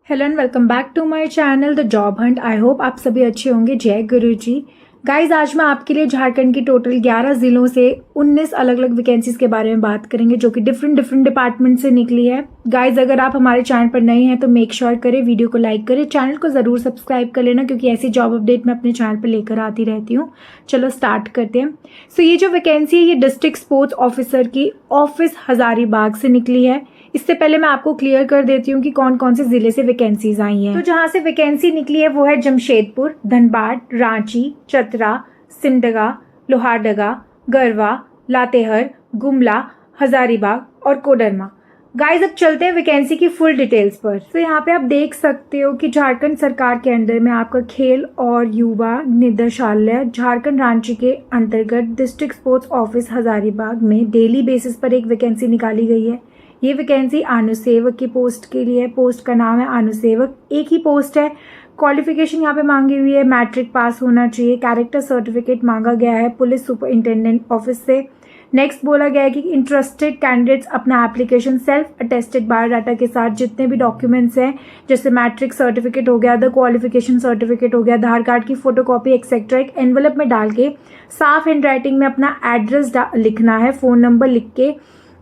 Hello and welcome back to my channel the Job Hunt. I hope आप सभी अच्छे होंगे। जय गुरु जी। गाइज, आज मैं आपके लिए झारखंड की टोटल 11 जिलों से 19 अलग अलग वैकेंसीज के बारे में बात करेंगे जो कि डिफरेंट डिपार्टमेंट से निकली है। गाइज, अगर आप हमारे चैनल पर नए हैं तो मेक श्योर करें, वीडियो को लाइक करें, चैनल को जरूर सब्सक्राइब कर लेना क्योंकि ऐसी जॉब अपडेट मैं अपने चैनल पर लेकर आती रहती हूँ। चलो स्टार्ट करते हैं। सो ये जो वैकेंसी है ये डिस्ट्रिक्ट स्पोर्ट्स ऑफिसर की ऑफिस हजारीबाग से निकली है। इससे पहले मैं आपको क्लियर कर देती हूँ कि कौन कौन से जिले से वैकेंसीज आई हैं। तो जहां से वैकेंसी निकली है वो है जमशेदपुर, धनबाद, रांची, चतरा, सिमडेगा, लोहारदगा, गरवा, लातेहार, गुमला, हजारीबाग और कोडरमा। गाइस, अब चलते हैं वैकेंसी की फुल डिटेल्स पर। तो यहाँ पे आप देख सकते हो कि झारखंड सरकार के अंडर में आपका खेल और युवा निदेशालय झारखंड रांची के अंतर्गत डिस्ट्रिक्ट स्पोर्ट्स ऑफिस हजारीबाग में डेली बेसिस पर एक वैकेंसी निकाली गई है। ये वैकेंसी अनुसेवक की पोस्ट के लिए है। पोस्ट का नाम है अनुसेवक, एक ही पोस्ट है। क्वालिफिकेशन यहाँ पे मांगी हुई है, मैट्रिक पास होना चाहिए। कैरेक्टर सर्टिफिकेट मांगा गया है पुलिस सुपरिंटेंडेंट ऑफिस से। नेक्स्ट बोला गया है कि इंटरेस्टेड कैंडिडेट्स अपना एप्लीकेशन सेल्फ अटेस्टेड बायोडाटा के साथ जितने भी डॉक्यूमेंट्स हैं जैसे मैट्रिक सर्टिफिकेट हो गया, अदर क्वालिफिकेशन सर्टिफिकेट हो गया, आधार कार्ड की फोटोकॉपी एक्सेट्रा एक एनवलप में डाल के साफ हैंड राइटिंग में अपना एड्रेस लिखना है, फोन नंबर लिख के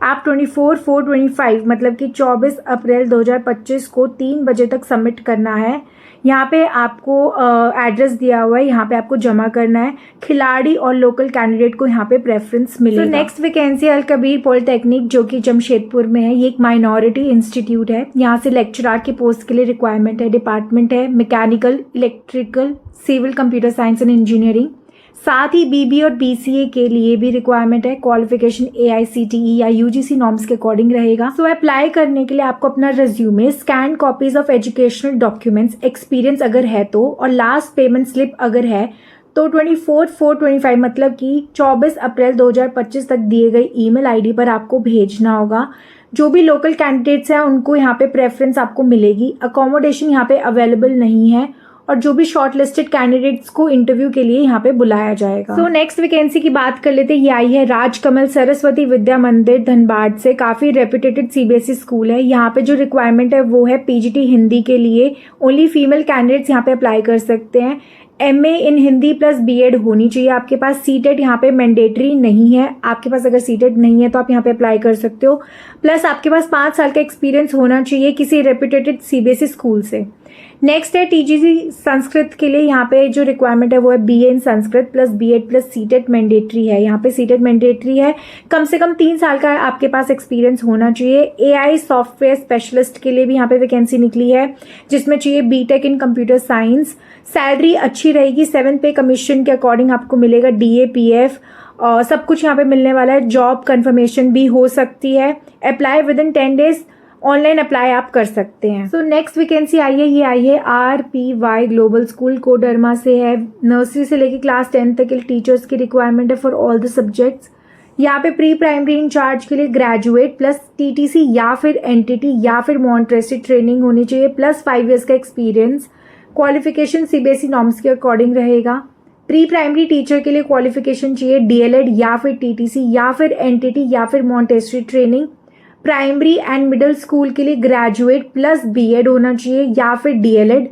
आप 24/4/25 मतलब कि 24 अप्रैल 2025 को 3 बजे तक सबमिट करना है। यहाँ पे आपको एड्रेस दिया हुआ है, यहाँ पे आपको जमा करना है। खिलाड़ी और लोकल कैंडिडेट को यहाँ पे प्रेफरेंस मिलेगा। तो नेक्स्ट वैकेंसी अल कबीर पॉलिटेक्निक जो कि जमशेदपुर में है। ये एक माइनॉरिटी इंस्टीट्यूट है। यहाँ से लेक्चरर के पोस्ट के लिए रिक्वायरमेंट है। डिपार्टमेंट है mechanical, electrical, civil, computer science and engineering. साथ ही बीबी और बीसीए के लिए भी रिक्वायरमेंट है। क्वालिफिकेशन AICTE या UGC नॉर्म्स के अकॉर्डिंग रहेगा। सो अप्लाई करने के लिए आपको अपना resume, scan copies of educational documents, experience अगर है तो, और लास्ट पेमेंट स्लिप अगर है तो 24/4/25 मतलब कि 24 अप्रैल 2025 तक दिए गए ईमेल आईडी पर आपको भेजना होगा। जो भी लोकल कैंडिडेट्स हैं उनको यहाँ पे प्रेफरेंस आपको मिलेगी। अकोमोडेशन यहाँ पे अवेलेबल नहीं है और जो भी शॉर्ट लिस्टेड कैंडिडेट्स को इंटरव्यू के लिए यहाँ पे बुलाया जाएगा। सो नेक्स्ट वैकेंसी की बात कर लेते हैं। ये आई है राजकमल सरस्वती विद्या मंदिर धनबाद से। काफी रेप्यूटेड CBSE स्कूल है। यहाँ पे जो रिक्वायरमेंट है वो है PGT हिंदी के लिए। ओनली फीमेल कैंडिडेट्स यहाँ पे अप्लाई कर सकते हैं। MA इन हिंदी प्लस BEd होनी चाहिए आपके पास। CTET यहाँ पे मैंडेटरी नहीं है। आपके पास अगर CTET नहीं है तो आप यहाँ पे अप्लाई कर सकते हो। प्लस आपके पास 5 साल का एक्सपीरियंस होना चाहिए किसी रेप्यूटेड CBSE स्कूल से। नेक्स्ट है TGC संस्कृत के लिए। यहाँ पे जो रिक्वायरमेंट है वो है BA in Sanskrit plus BEd plus CTET mandatory है। यहाँ पे CTET मैंडेटरी है। कम से कम 3 साल का आपके पास एक्सपीरियंस होना चाहिए। AI सॉफ्टवेयर स्पेशलिस्ट के लिए भी यहाँ पे वैकेंसी निकली है जिसमें चाहिए BTech इन कंप्यूटर साइंस। सैलरी अच्छी रहेगी, 7 पे कमीशन के अकॉर्डिंग आपको मिलेगा। DA PF और सब कुछ यहाँ पे मिलने वाला है। जॉब कंफर्मेशन भी हो सकती है। Apply with in 10 days, online apply आप कर सकते हैं। सो नेक्स्ट वैकेंसी आई है, ये आई है RPY ग्लोबल स्कूल कोडरमा से है। नर्सरी से लेकर क्लास 10 तक के टीचर्स की रिक्वायरमेंट है फॉर ऑल द सब्जेक्ट्स। यहाँ पे प्री प्राइमरी इंचार्ज के लिए ग्रेजुएट प्लस TTC या फिर NTT या फिर मॉन्ट्रेसी ट्रेनिंग होनी चाहिए प्लस 5 ईयर्स का एक्सपीरियंस। क्वालिफिकेशन CBSE नॉर्म्स के अकॉर्डिंग रहेगा। प्री प्राइमरी टीचर के लिए क्वालिफिकेशन चाहिए DLED या फिर TTC या फिर NTT या फिर Montessori training. Primary and middle school के लिए ग्रेजुएट प्लस BEd होना चाहिए या फिर DLED।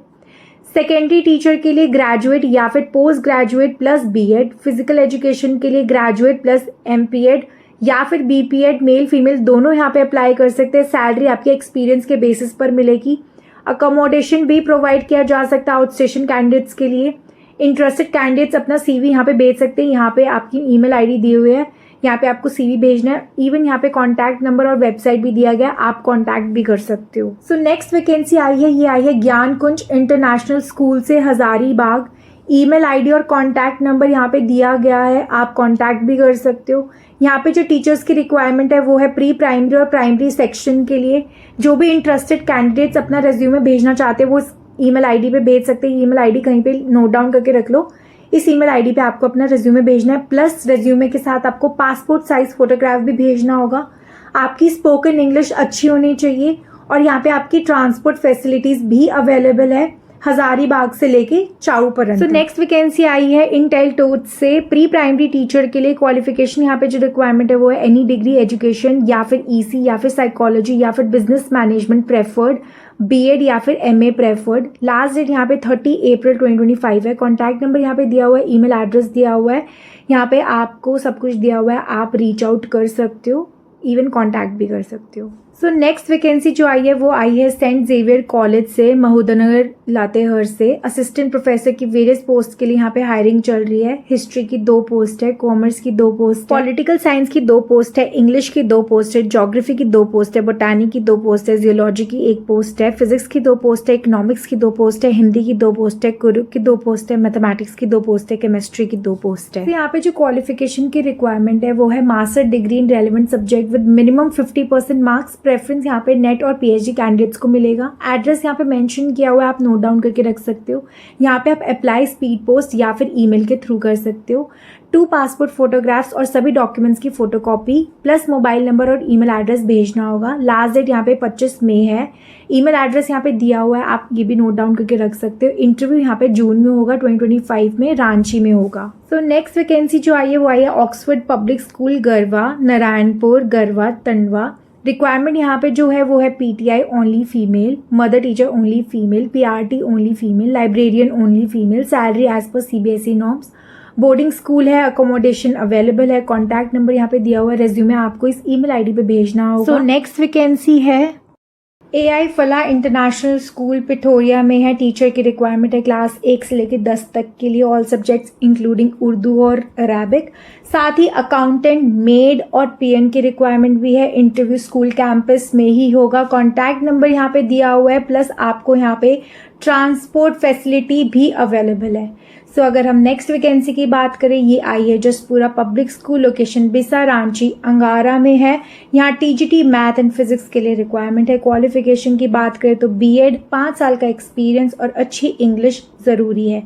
सेकेंडरी टीचर के लिए ग्रेजुएट या फिर post graduate plus BEd। Physical education के लिए ग्रेजुएट प्लस MPEd या फिर BPEd। मेल फीमेल दोनों यहाँ पे अप्लाई कर सकते हैं। सैलरी आपके एक्सपीरियंस के बेसिस पर मिलेगी। अकोमोडेशन भी प्रोवाइड किया जा सकता है आउट स्टेशन कैंडिडेट्स के लिए। इंटरेस्टेड कैंडिडेट्स अपना CV यहाँ पे भेज सकते हैं। यहाँ पे आपकी ईमेल ID दी हुई है, यहाँ पे आपको CV भेजना है। इवन यहाँ पे कॉन्टैक्ट नंबर और वेबसाइट भी दिया गया है, आप कॉन्टैक्ट भी कर सकते हो। सो नेक्स्ट वैकेंसी आई है, ये आई है ज्ञान कुंज इंटरनेशनल स्कूल से हजारीबाग। ईमेल ID और कॉन्टैक्ट नंबर यहाँ पे दिया गया है, आप कॉन्टैक्ट भी कर सकते हो। यहाँ पे जो टीचर्स की रिक्वायरमेंट है वो है प्री प्राइमरी और प्राइमरी सेक्शन के लिए। जो भी इंटरेस्टेड कैंडिडेट्स अपना रेज्यूमे भेजना चाहते हैं वो इस ईमेल ID पे भेज सकते हैं। ईमेल ID कहीं पे नोट डाउन करके रख लो। इस ईमेल ID पे आपको अपना रेज्यूमे भेजना है। प्लस रेज्यूमे के साथ आपको पासपोर्ट साइज फोटोग्राफ भी भेजना होगा। आपकी स्पोकन इंग्लिश अच्छी होनी चाहिए और यहाँ पे आपकी ट्रांसपोर्ट फैसिलिटीज भी अवेलेबल है। हजारीबाग से लेके चाऊपरन। सो नेक्स्ट वैकेंसी आई है इंटेल टोच से प्री प्राइमरी टीचर के लिए। क्वालिफिकेशन यहाँ पे जो रिक्वायरमेंट है वो है एनी डिग्री एजुकेशन या फिर ईसी या फिर साइकोलॉजी या फिर बिजनेस मैनेजमेंट प्रेफर्ड, बीएड या फिर एमए प्रेफर्ड। लास्ट डेट यहाँ पे 30 अप्रैल 2025 है। कॉन्टैक्ट नंबर यहाँ पे दिया हुआ है, ईमेल एड्रेस दिया हुआ है, यहाँ पे आपको सब कुछ दिया हुआ है, आप रीच आउट कर सकते हो, इवन कॉन्टैक्ट भी कर सकते हो। सो नेक्स्ट वैकेंसी जो आई है वो आई है सेंट जेवियर कॉलेज से, महोदयनगर लातेहार से। असिस्टेंट प्रोफेसर की वेरियस पोस्ट के लिए यहाँ पे हायरिंग चल रही है। हिस्ट्री की 2 पोस्ट है, कॉमर्स की 2 पोस्ट, पॉलिटिकल साइंस की 2 पोस्ट है, इंग्लिश की 2 पोस्ट है, ज्योग्राफी की 2 पोस्ट है, बोटानी की 2 पोस्ट है, जियोलॉजी की 1 पोस्ट है, फिजिक्स की 2 पोस्ट है, इकोनॉमिक्स की 2 पोस्ट है, हिंदी की 2 पोस्ट है, कुरुक की 2 पोस्ट है, मैथमेटिक्स की 2 पोस्ट है, केमिस्ट्री की 2 पोस्ट है। यहाँ पे जो क्वालिफिकेशन की रिक्वायरमेंट है वो है master degree in relevant subject with minimum 50% marks. Preference यहाँ पे नेट और पीएचडी कैंडिडेट्स को मिलेगा। एड्रेस यहाँ पे मेंशन किया हुआ है, आप नोट डाउन करके रख सकते हो। यहाँ पे आप अप्लाई स्पीड पोस्ट या फिर ईमेल के थ्रू कर सकते हो। 2 पासपोर्ट फोटोग्राफ्स और सभी डॉक्यूमेंट्स की फोटोकॉपी प्लस मोबाइल नंबर और ईमेल एड्रेस भेजना होगा। लास्ट डेट यहाँ पे 25 मई है। ईमेल एड्रेस यहाँ पे दिया हुआ है, आप ये भी नोट डाउन करके रख सकते हो। इंटरव्यू यहाँ पे जून में होगा, 2025 में रांची में होगा। सो नेक्स्ट वैकेंसी जो आई है वो आई है Oxford public school Garwa, Narayanpur, Garwa, Tandwa. Requirement यहाँ पे जो है वो है PTI only female, mother teacher only female, PRT only female, librarian only female, salary as per CBSE norms. Boarding school है, अकोमोडेशन अवेलेबल है। कॉन्टैक्ट नंबर यहाँ पे दिया हुआ है, रेज्यूमे आपको इस ईमेल आईडी पे भेजना होगा। सो नेक्स्ट वैकेंसी है एआई फला इंटरनेशनल स्कूल पिठोरिया में है। टीचर की रिक्वायरमेंट है क्लास 1 से लेकर 10 तक के लिए, ऑल सब्जेक्ट्स इंक्लूडिंग उर्दू और अरेबिक। साथ ही अकाउंटेंट, मेड और पीएन की रिक्वायरमेंट भी है। इंटरव्यू स्कूल कैंपस में ही होगा। कॉन्टैक्ट नंबर यहाँ पे दिया हुआ है, प्लस आपको यहाँ पे ट्रांसपोर्ट फैसिलिटी भी अवेलेबल है। सो अगर हम नेक्स्ट वैकेंसी की बात करें, ये आई है जसपुरा पब्लिक स्कूल, लोकेशन बिसा, रांची, अंगारा में है। यहाँ टीजीटी मैथ एंड फिजिक्स के लिए रिक्वायरमेंट है। क्वालिफिकेशन की बात करें तो बीएड, 5 साल का एक्सपीरियंस और अच्छी इंग्लिश ज़रूरी है।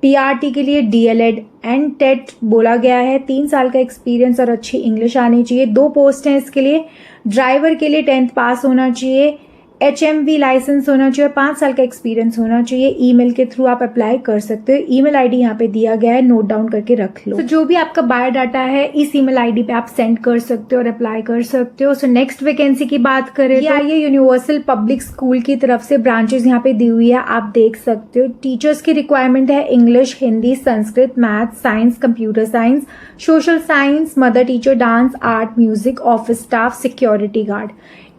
पीआरटी के लिए डीएलएड एंड टेट बोला गया है। 3 साल का एक्सपीरियंस और अच्छी इंग्लिश आनी चाहिए। 2 पोस्ट हैं इसके लिए। ड्राइवर के लिए 10th पास होना चाहिए, HMV लाइसेंस होना चाहिए, 5 साल का एक्सपीरियंस होना चाहिए। ईमेल के थ्रू आप अप्लाई कर सकते हो। ईमेल आईडी यहाँ पे दिया गया है, नोट डाउन करके रख लो। तो जो भी आपका बायोडाटा है इस ईमेल आईडी पे आप सेंड कर सकते हो और अप्लाई कर सकते हो। सो नेक्स्ट वैकेंसी की बात करें तो ये यूनिवर्सल पब्लिक स्कूल की तरफ से ब्रांचेस यहाँ पे दी हुई है, आप देख सकते हो। टीचर्स की रिक्वायरमेंट है English, Hindi, Sanskrit, math, science, computer science, social science, mother teacher, dance, art, music, office staff, security guard.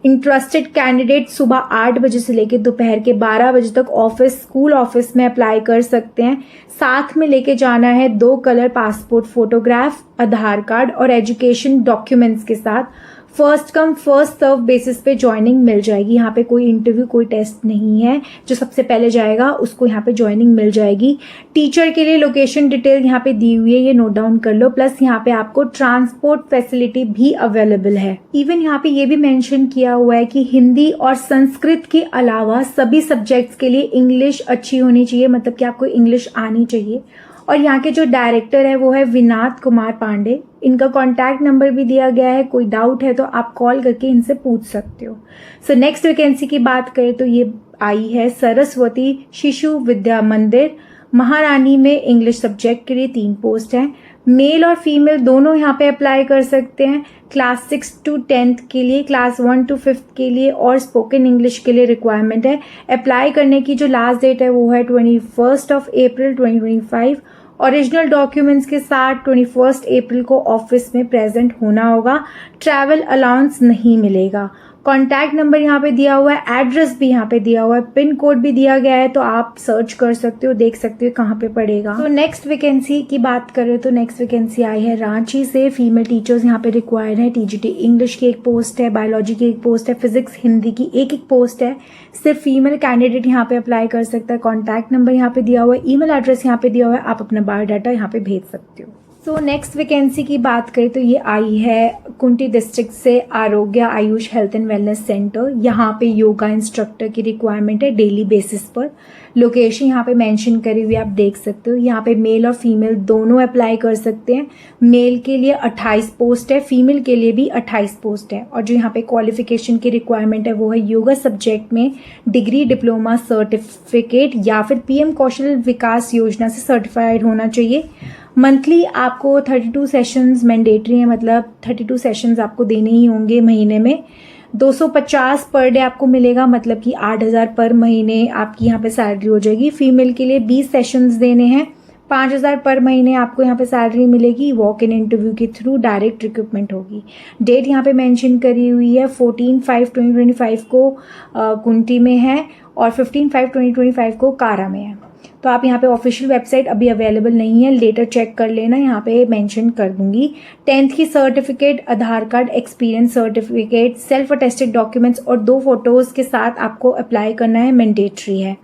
Interested candidate सुबह 8 बजे से लेकर दोपहर के 12 बजे तक स्कूल ऑफिस में अप्लाई कर सकते हैं। साथ में लेके जाना है 2 colour passport photograph, Aadhaar card और एजुकेशन डॉक्यूमेंट्स के साथ। First come first serve basis पे ज्वाइनिंग मिल जाएगी। यहाँ पे कोई इंटरव्यू, कोई टेस्ट नहीं है। जो सबसे पहले जाएगा उसको यहाँ पे ज्वाइनिंग मिल जाएगी। टीचर के लिए लोकेशन डिटेल यहाँ पे दी हुई है, ये नोट डाउन कर लो। प्लस यहाँ पे आपको ट्रांसपोर्ट फैसिलिटी भी अवेलेबल है। इवन यहाँ पे ये भी मेंशन किया हुआ है कि हिंदी और संस्कृत के अलावा सभी सब्जेक्ट्स के लिए इंग्लिश अच्छी होनी चाहिए, मतलब कि आपको इंग्लिश आनी चाहिए। और यहाँ के जो डायरेक्टर है वो है विनाथ कुमार पांडे। इनका कॉन्टैक्ट नंबर भी दिया गया है, कोई डाउट है तो आप कॉल करके इनसे पूछ सकते हो। सो नेक्स्ट वैकेंसी की बात करें तो ये आई है सरस्वती शिशु विद्या मंदिर, महारानी में। इंग्लिश सब्जेक्ट के लिए 3 पोस्ट हैं। मेल और फीमेल दोनों यहाँ पे अप्लाई कर सकते हैं। क्लास 6 to 10th के लिए, क्लास 1 to 5th के लिए और स्पोकन इंग्लिश के लिए रिक्वायरमेंट है। अप्लाई करने की जो लास्ट डेट है वो है 21 अप्रैल 2025। ओरिजिनल डॉक्यूमेंट्स के साथ 21 अप्रैल को ऑफिस में प्रेजेंट होना होगा। ट्रैवल अलाउंस नहीं मिलेगा। कॉन्टैक्ट नंबर यहाँ पे दिया हुआ है, एड्रेस भी यहाँ पे दिया हुआ है, पिन कोड भी दिया गया है, तो आप सर्च कर सकते हो, देख सकते हो कहाँ पे पड़ेगा। तो नेक्स्ट वैकेंसी की बात करें तो नेक्स्ट वैकेंसी आई है रांची से। फीमेल टीचर्स यहाँ पे रिक्वायर्ड है। टीजीटी इंग्लिश की 1 पोस्ट है, बायोलॉजी की 1 पोस्ट है, फिजिक्स हिंदी की 1 पोस्ट है। सिर्फ फीमेल कैंडिडेट यहाँ पे अप्लाई कर सकता है। कॉन्टैक्ट नंबर यहाँ पे दिया हुआ है, ईमेल एड्रेस यहाँ पे दिया हुआ है, आप अपना बायोडाटा यहाँ पे भेज सकते हो। तो नेक्स्ट वैकेंसी की बात करें तो ये आई है कुंती डिस्ट्रिक्ट से आरोग्य Ayush health and wellness centre. यहाँ पे योगा इंस्ट्रक्टर की रिक्वायरमेंट है डेली बेसिस पर। लोकेशन यहाँ पे मेंशन करी हुई आप देख सकते हो। यहाँ पे मेल और फीमेल दोनों अप्लाई कर सकते हैं। मेल के लिए 28 पोस्ट है, फीमेल के लिए भी 28 पोस्ट है। और जो यहाँ पे क्वालिफिकेशन की रिक्वायरमेंट है वो है योगा सब्जेक्ट में डिग्री, डिप्लोमा, सर्टिफिकेट या फिर PM कौशल विकास योजना से सर्टिफाइड होना चाहिए। मंथली आपको 32 सेशंस मैंडेटरी है, मतलब 32 सेशंस आपको देने ही होंगे महीने में। 250 पर डे आपको मिलेगा, मतलब कि 8000 पर महीने आपकी यहाँ पे सैलरी हो जाएगी। फीमेल के लिए 20 सेशंस देने हैं, 5000 पर महीने आपको यहाँ पे सैलरी मिलेगी। वॉक इन इंटरव्यू के थ्रू डायरेक्ट रिक्रूटमेंट होगी। डेट यहाँ पे मेंशन करी हुई है 14/5/2025 को कुंती में है और 15/5/2025 को कारा में है। तो आप यहाँ पे ऑफिशियल वेबसाइट अभी अवेलेबल नहीं है, लेटर चेक कर लेना, यहाँ पे मेंशन कर दूंगी। 10th की certificate, Aadhaar card, experience certificate, self attested documents और 2 फोटोज के साथ आपको अप्लाई करना है, मैंडेटरी है।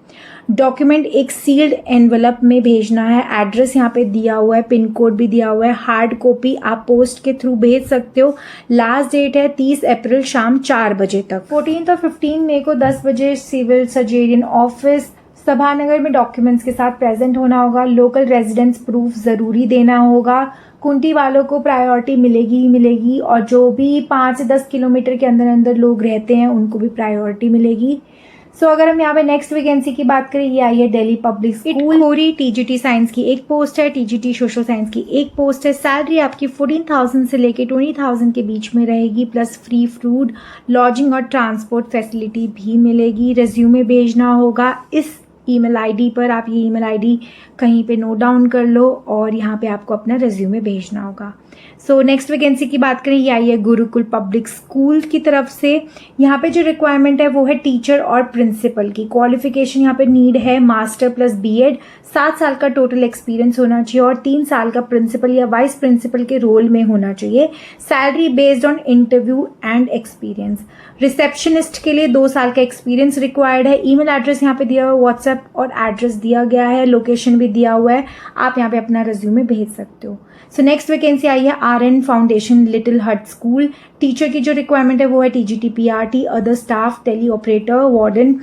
डॉक्यूमेंट एक सील्ड एनवलप में भेजना है। एड्रेस यहाँ पे दिया हुआ है, पिन कोड भी दिया हुआ है। हार्ड कॉपी आप पोस्ट के थ्रू भेज सकते हो। लास्ट डेट है 30 अप्रैल शाम 4 बजे तक। 14 और 15 मई को 10 बजे सिविल सर्जन ऑफिस सभानगर में डॉक्यूमेंट्स के साथ प्रेजेंट होना होगा। लोकल रेजिडेंस प्रूफ जरूरी देना होगा। कुंती वालों को प्रायोरिटी मिलेगी ही मिलेगी और जो भी 5 से 10 किलोमीटर के अंदर अंदर लोग रहते हैं उनको भी प्रायोरिटी मिलेगी। सो अगर हम यहाँ पे नेक्स्ट वैकेंसी की बात करें, ये आई है दिल्ली पब्लिक स्कूल खोरी। TGT साइंस की एक पोस्ट है, TGT सोशल साइंस की एक पोस्ट है। सैलरी आपकी 14,000 से लेके 20,000 के बीच में रहेगी, प्लस फ्री फूड, लॉजिंग और ट्रांसपोर्ट फैसिलिटी भी मिलेगी। रेज्यूमे भेजना होगा इस ईमेल आईडी पर। आप ये ईमेल आईडी कहीं पे नोट डाउन कर लो और यहाँ पे आपको अपना रेज्यूमे भेजना होगा। सो नेक्स्ट वैकेंसी की बात करें, ये आई है गुरुकुल पब्लिक स्कूल की तरफ से। यहाँ पे जो रिक्वायरमेंट है वो है टीचर और प्रिंसिपल की। क्वालिफिकेशन यहाँ पे नीड है मास्टर प्लस BEd, 7 साल का टोटल एक्सपीरियंस होना चाहिए और 3 साल का प्रिंसिपल या वाइस प्रिंसिपल के रोल में होना चाहिए। Salary based on interview and experience. Receptionist के लिए 2 साल का एक्सपीरियंस रिक्वायर्ड है। ईमेल एड्रेस यहाँ पे दिया हुआ है, व्हाट्सएप और एड्रेस दिया गया है, लोकेशन भी दिया हुआ है, आप यहाँ पे अपना रेज्यूमे भेज सकते हो। सो नेक्स्ट वैकेंसी आई है RN foundation little hut school. Teacher की जो रिक्वायरमेंट है वो है TGT PRT, other staff, tele operator, warden,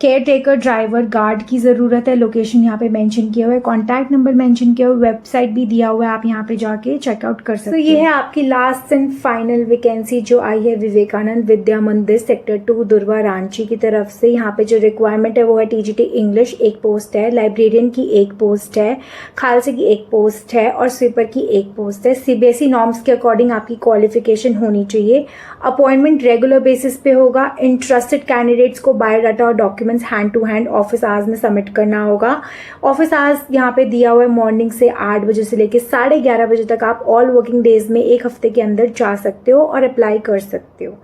caretaker, driver, guard की ज़रूरत है। लोकेशन यहाँ पे मेंशन किया हुआ है, कॉन्टैक्ट नंबर मेंशन किया हुआ है, वेबसाइट भी दिया हुआ है, आप यहाँ पे जाके चेकआउट कर सकते हो। तो ये है आपकी लास्ट एंड फाइनल वैकेंसी जो आई है विवेकानंद विद्या मंदिर सेक्टर 2 दुर्वा रांची की तरफ से। यहाँ पे जो रिक्वायरमेंट है वो है TGT इंग्लिश एक पोस्ट है, लाइब्रेरियन की एक पोस्ट है, खालसे की एक पोस्ट है और स्वीपर की एक पोस्ट है। CBSE नॉर्म्स के अकॉर्डिंग आपकी क्वालिफिकेशन होनी चाहिए। अपॉइंटमेंट रेगुलर बेसिस पे होगा। इंटरेस्टेड कैंडिडेट्स को बायोडाटा और documents hand to hand office hours में सबमिट करना होगा। ऑफिस आवर्स यहाँ पे दिया हुआ है मॉर्निंग से 8 बजे से लेके 11:30 बजे तक। आप ऑल वर्किंग डेज में एक हफ्ते के अंदर जा सकते हो और अप्लाई कर सकते हो।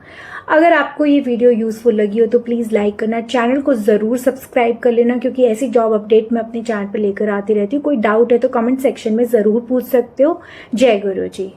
अगर आपको ये वीडियो यूजफुल लगी हो तो प्लीज लाइक करना, चैनल को जरूर सब्सक्राइब कर लेना क्योंकि ऐसी जॉब अपडेट मैं अपने चैनल पर लेकर आती रहती हूँ। कोई डाउट है तो कमेंट सेक्शन में जरूर पूछ सकते हो। जय गुरु जी।